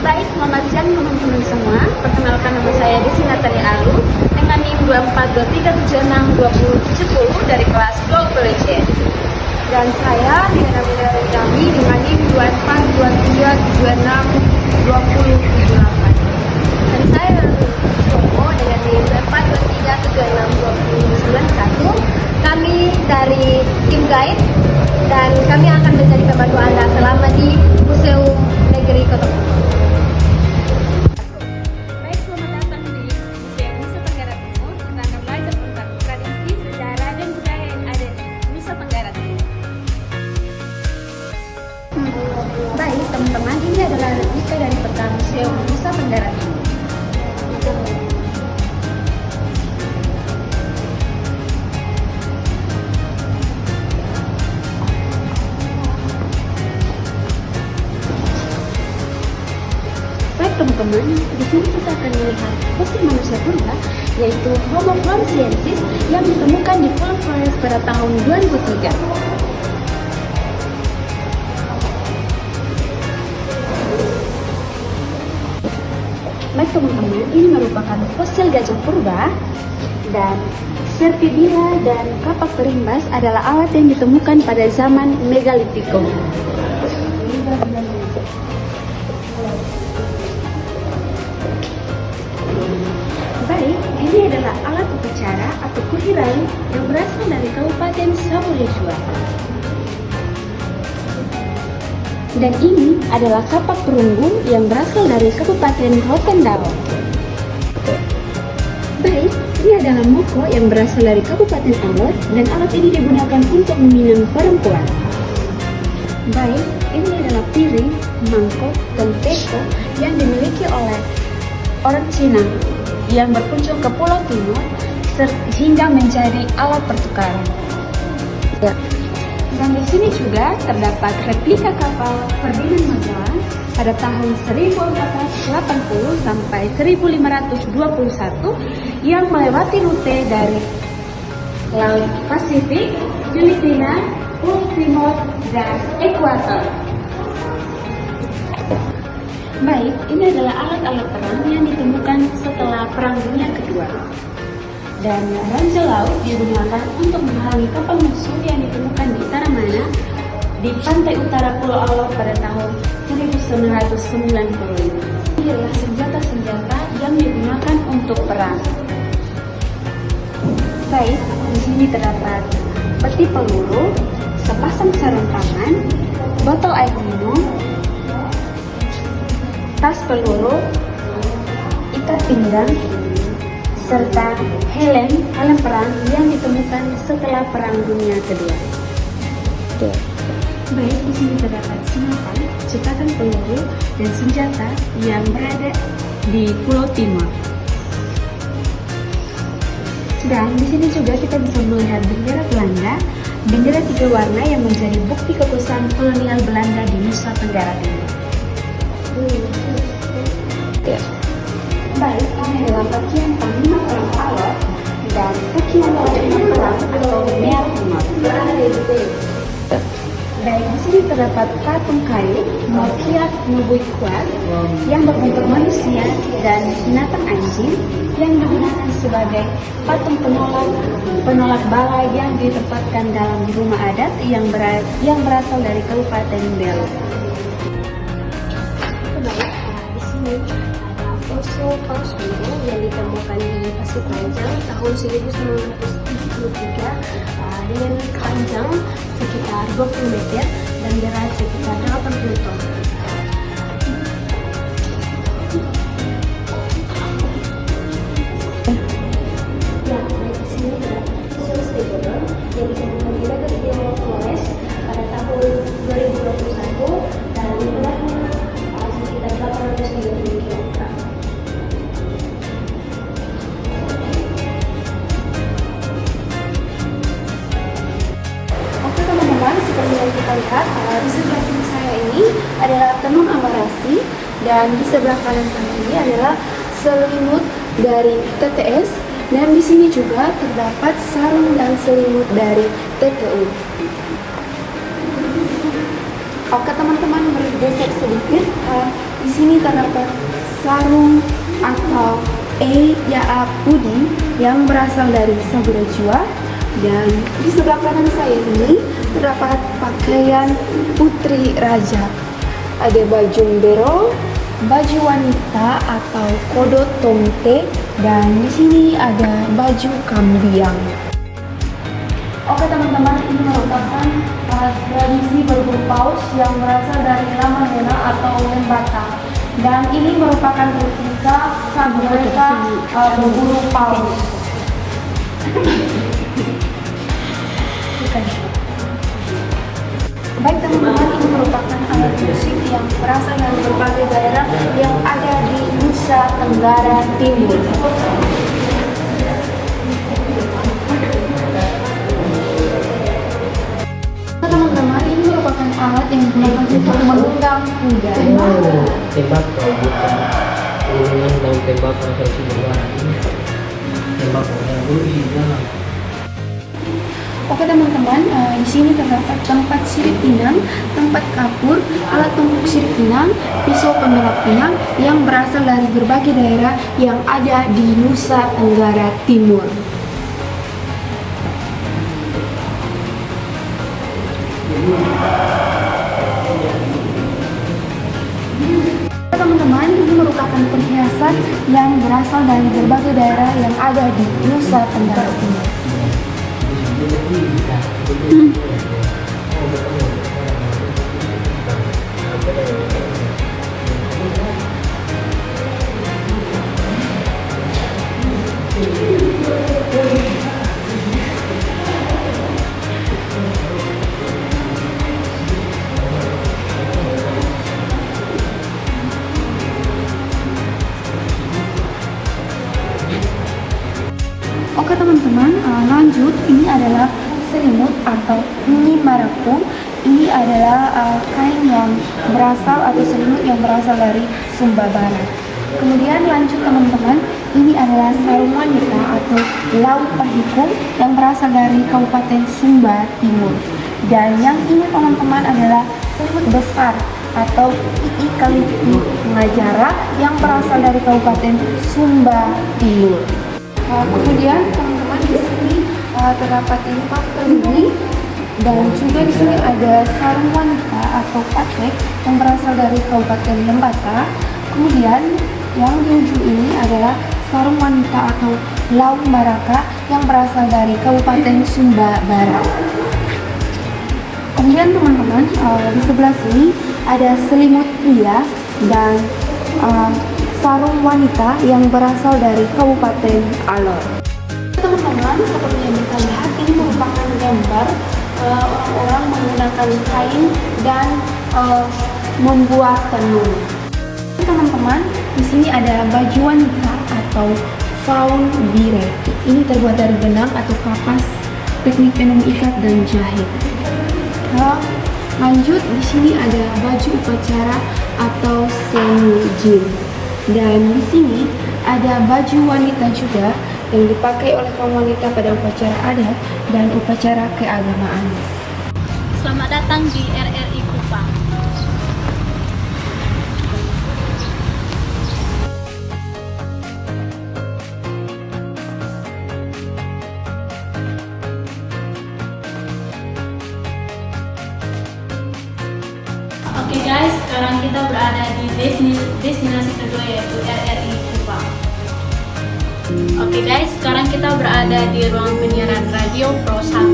Baik, selamat siang teman-teman semua. Perkenalkan nama saya Desi Natalia Alu dengan NIM 2423762070 dari kelas Global Legend. Dan saya dengan kami dengan NIM 2423762078. Dan saya Joko dengan NIM 2423762091. Kami dari tim guide dan kami akan menjadi pembantu Anda selama di Museum Negeri Kota Bogor. Baik, selamat datang di Museum Nusa Tenggara Timur. Kita akan belajar tentang tradisi, sejarah, dan budaya yang ada di Nusa Tenggara Timur. Baik, teman-teman, ini adalah replika dari peta Museum Nusa Tenggara Timur. Teman-teman, di sini kita akan melihat fosil manusia purba, yaitu Homo floresiensis yang ditemukan di Pulau Flores pada tahun 2003. Baik teman-teman, ini merupakan fosil gajah purba, dan Serpidira dan kapak perimbas adalah alat yang ditemukan pada zaman Megalitikum. Baik, ini adalah alat upacara atau kuhirai yang berasal dari Kabupaten Sabulisua. Dan ini adalah kapak perunggu yang berasal dari Kabupaten Rotendao. Baik, ini adalah moko yang berasal dari Kabupaten Alor dan alat ini digunakan untuk meminang perempuan. Baik, ini adalah piring, mangkok, dan teko yang dimiliki oleh orang Cina yang berkunjung ke Pulau Timur hingga menjadi alat pertukaran. Ya. Dan di sini juga terdapat replika kapal Ferdinand Magellan pada tahun 1480 sampai 1521 yang melewati rute dari Laut Pasifik, Filipina, Pulau Timur, dan Ekuator. Baik, ini adalah alat-alat perang yang ditemukan setelah Perang Dunia Kedua. Dan ranjau laut digunakan untuk menghalangi kapal musuh yang ditemukan di Taramana di pantai utara Pulau Alor pada tahun 1995. Ini adalah senjata-senjata yang digunakan untuk perang. Baik, di sini terdapat peti peluru, sepasang sarung tangan, botol air minum, tas peluru, ikat pinggang, serta helm perang yang ditemukan setelah Perang Dunia Kedua. Baik, di sini terdapat senapan, cetakan peluru, dan senjata yang berada di Pulau Timur. Dan di sini juga kita bisa melihat bendera Belanda, bendera 3 warna yang menjadi bukti kekuasaan kolonial Belanda di Nusa Tenggara Timur. Ya. Baik, ini adalah bagian panglima perang Alor dan bagian panglima perang atau Mea Timur. Baik, di sini terdapat patung kayu Mokiat Nubuikuat yang berbentuk manusia dan binatang anjing yang digunakan sebagai patung penolak bala yang ditempatkan dalam rumah adat yang berasal dari Kabupaten Belu. Di sini ada fosil paus biru yang ditemukan di Pasir Panjang tahun 1973 dengan panjang sekitar 20 meter dan berat sekitar 80 ton. Ya, di sini ada fosil stegodon yang ditemukan di Negeri Pulau Flores pada tahun 2021 dan beratnya sekitar 830 kg. Oke teman-teman, seperti yang kita lihat, di sebelah kiri saya ini adalah tenun amarasi dan di sebelah kanan saya ini adalah selimut dari TTS, dan di sini juga terdapat sarung dan selimut dari TPU. Oke teman-teman, bergeser sedikit di sini terdapat sarung atau Eya Pudi yang berasal dari Sabura Jua, dan di sebelah kanan saya ini terdapat pakaian putri raja. Ada baju bero, baju wanita atau kodo tongte, dan di sini ada baju kambiang. Oke teman-teman, ini merupakan tradisi berburu paus yang berasal dari Lamandona atau Lembata, dan ini merupakan replika saat mereka berburu paus. Baik teman-teman, ini merupakan alat musik yang berasal dari berbagai daerah yang ada di Nusa Tenggara Timur. Teman-teman, ini merupakan alat yang digunakan untuk menunggang kuda. Tembakau bukan urunan daun tembakau asal Sumbawa. Tembakau yang dulu di dalam. Oke teman-teman, di sini terdapat tempat sirip pinang, tempat kapur, alat tumpuk sirip pinang, pisau pembelak pinang yang berasal dari berbagai daerah yang ada di Nusa Tenggara Timur. Teman-teman, ini merupakan perhiasan yang berasal dari berbagai daerah yang ada di Nusa Tenggara Timur. Oke teman-teman, lanjut, ini adalah selimut atau mini marapu. Ini adalah kain yang berasal atau selimut yang berasal dari Sumba Barat. Kemudian lanjut teman-teman, ini adalah sarung wanita atau lau pahiku yang berasal dari Kabupaten Sumba Timur. Dan yang ini teman-teman adalah selimut besar atau Iikalipi Ngajara yang berasal dari Kabupaten Sumba Timur. Kemudian teman-teman, di sini terdapat empat kelinci, dan juga di sini ada sarung wanita atau patek yang berasal dari Kabupaten Lembata. Kemudian yang di ujung ini adalah sarung wanita atau lau maraka yang berasal dari Kabupaten Sumba Barat. Kemudian teman-teman, di sebelah sini ada selimut pria dan sarung wanita yang berasal dari Kabupaten Alor. Teman-teman, seperti yang kita lihat, ini merupakan gambar orang-orang menggunakan kain dan membuat tenun. Teman-teman, di sini ada baju wanita atau faun bire. Ini terbuat dari benang atau kapas, teknik tenun ikat dan jahit. Lanjut, di sini ada baju upacara atau senjin. Dan di sini ada baju wanita juga yang dipakai oleh kaum wanita pada upacara adat dan upacara keagamaan. Selamat datang di RRI Kupang. Oke guys, sekarang kita berada di destinasi kedua yaitu RRI Kupang. Oke guys, sekarang kita berada di ruang penyiaran radio Pro 1.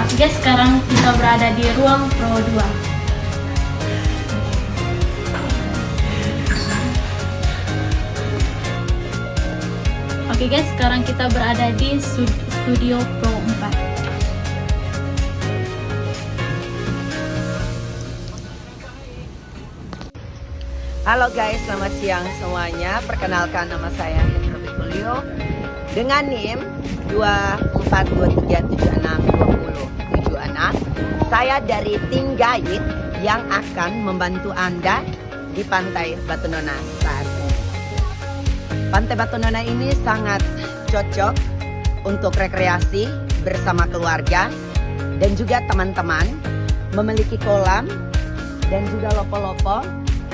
Oke guys, sekarang kita berada di ruang Pro 2. Oke guys, sekarang kita berada di studio Pro 4. Halo guys, selamat siang semuanya. Perkenalkan, nama saya Hendro Betulio dengan NIM 2423762076. Saya dari tim guide yang akan membantu Anda di Pantai Batu Nona saat ini. Pantai Batu Nona ini sangat cocok untuk rekreasi bersama keluarga dan juga teman-teman memiliki kolam dan juga lopo-lopo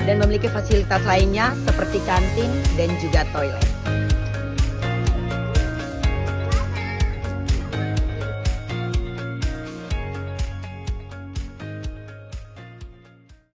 dan memiliki fasilitas lainnya seperti kantin dan juga toilet.